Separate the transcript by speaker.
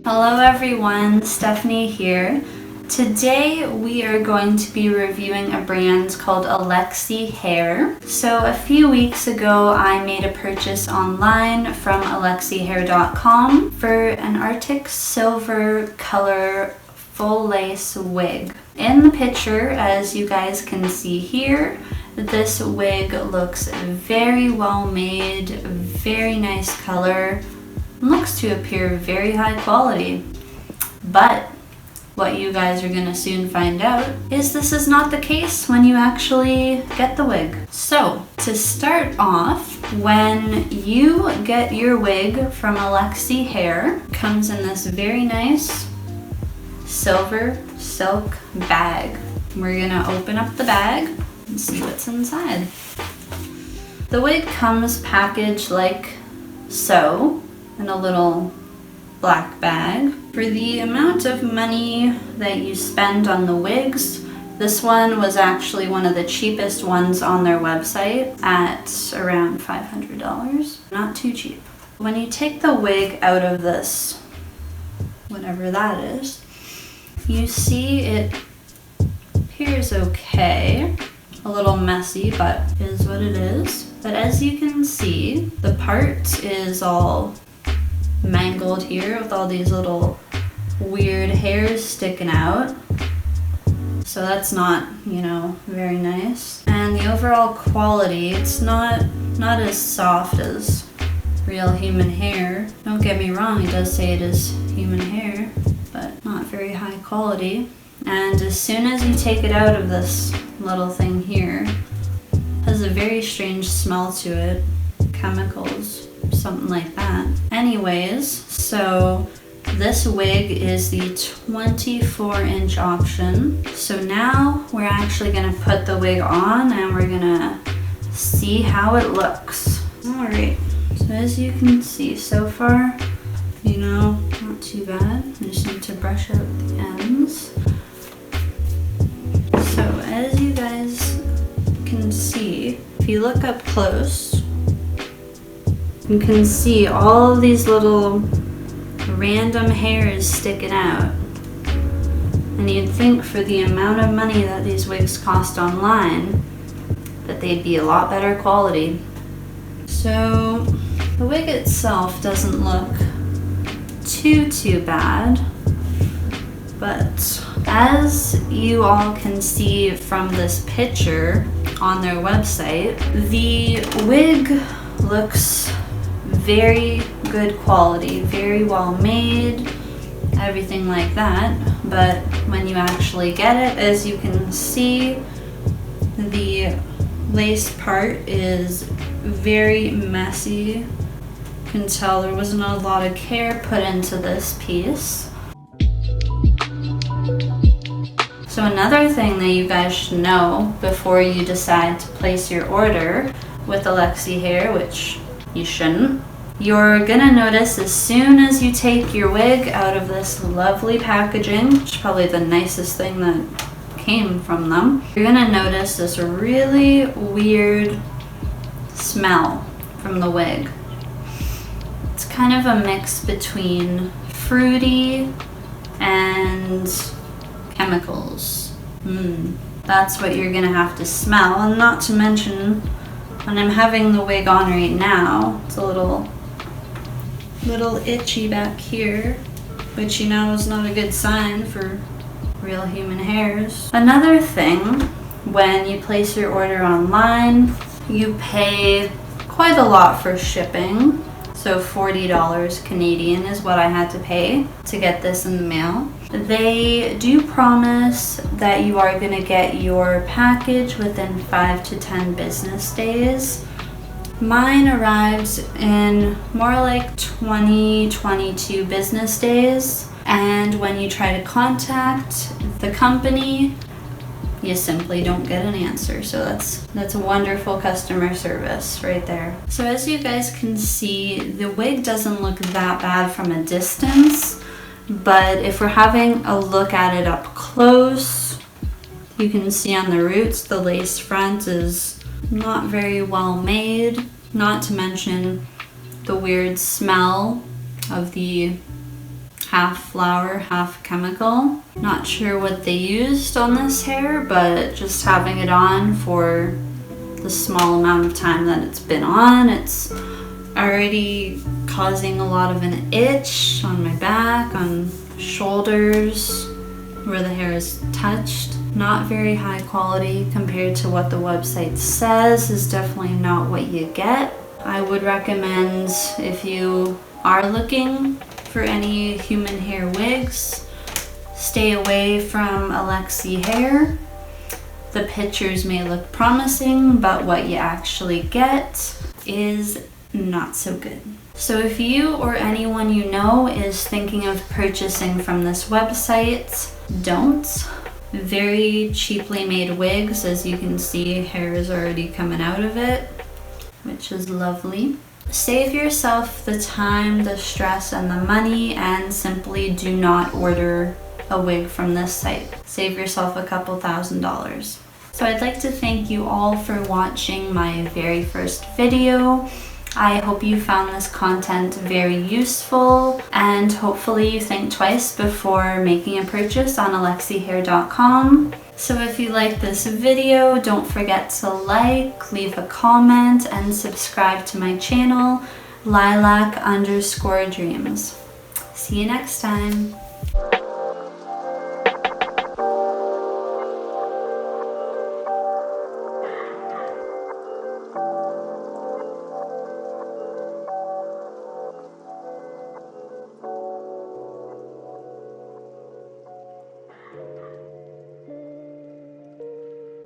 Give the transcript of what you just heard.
Speaker 1: Hello everyone, Stephanie here. Today we are going to be reviewing a brand called Alexy Hair. So a few weeks ago I made a purchase online from alexyhair.com for an Arctic silver color full lace wig. In the picture, as you guys can see here, this wig looks very well made, very nice color, looks to appear very high quality. But what you guys are gonna soon find out is this is not the case when you actually get the wig. So to start off, when you get your wig from Alexy Hair, it comes in this very nice silver silk bag. We're gonna open up the bag and see what's inside. The wig comes packaged like so, in a little black bag. For the amount of money that you spend on the wigs, this one was actually one of the cheapest ones on their website at around $500. Not too cheap. When you take the wig out of this, whatever that is, you see it appears okay. A little messy, but is what it is. But as you can see, the part is all mangled here with all these little weird hairs sticking out. So that's not, very nice. And the overall quality, it's not as soft as real human hair. Don't get me wrong, it does say it is human hair, but not very high quality. And as soon as you take it out of this little thing here, it has a very strange smell to it. Chemicals, something like that. Anyways, so this wig is the 24-inch option. So now we're actually gonna put the wig on and we're gonna see how it looks. All right, so as you can see so far, not too bad. I just need to brush out the ends. So as you guys can see, if you look up close, you can see all these little random hairs sticking out. And you'd think for the amount of money that these wigs cost online, that they'd be a lot better quality. So the wig itself doesn't look too bad, but as you all can see from this picture on their website, the wig looks very good quality, very well made, everything like that. But when you actually get it, as you can see, the lace part is very messy. You can tell there wasn't a lot of care put into this piece. So another thing that you guys should know before you decide to place your order with Alexy Hair, which you shouldn't, you're gonna notice as soon as you take your wig out of this lovely packaging, which is probably the nicest thing that came from them, you're gonna notice this really weird smell from the wig. It's kind of a mix between fruity and chemicals. That's what you're gonna have to smell. And not to mention, when I'm having the wig on right now, it's a little itchy back here, which is not a good sign for real human hairs. Another thing, when you place your order online, you pay quite a lot for shipping. So $40 Canadian is what I had to pay to get this in the mail. They do promise that you are going to get your package within 5 to 10 business days. Mine arrived in more like 22 business days. And when you try to contact the company, you simply don't get an answer. So that's a wonderful customer service right there. So as you guys can see, the wig doesn't look that bad from a distance, but if we're having a look at it up close, you can see on the roots the lace front is not very well made, not to mention the weird smell of the half flour, half chemical. Not sure what they used on this hair, but just having it on for the small amount of time that it's been on, it's already causing a lot of an itch on my back, on shoulders, where the hair is touched. Not very high quality compared to what the website says, is definitely not what you get. I would recommend, if you are looking for any human hair wigs, stay away from Alexy Hair. The pictures may look promising, but what you actually get is not so good. So if you or anyone you know is thinking of purchasing from this website, don't. Very cheaply made wigs, as you can see, hair is already coming out of it, which is lovely. Save yourself the time, the stress, and the money, and simply do not order a wig from this site. Save yourself a couple $1,000s. So I'd like to thank you all for watching my very first video. I hope you found this content very useful, and hopefully you think twice before making a purchase on alexyhair.com. So if you like this video, don't forget to like, leave a comment, and subscribe to my channel, lilac_dreams. See you next time.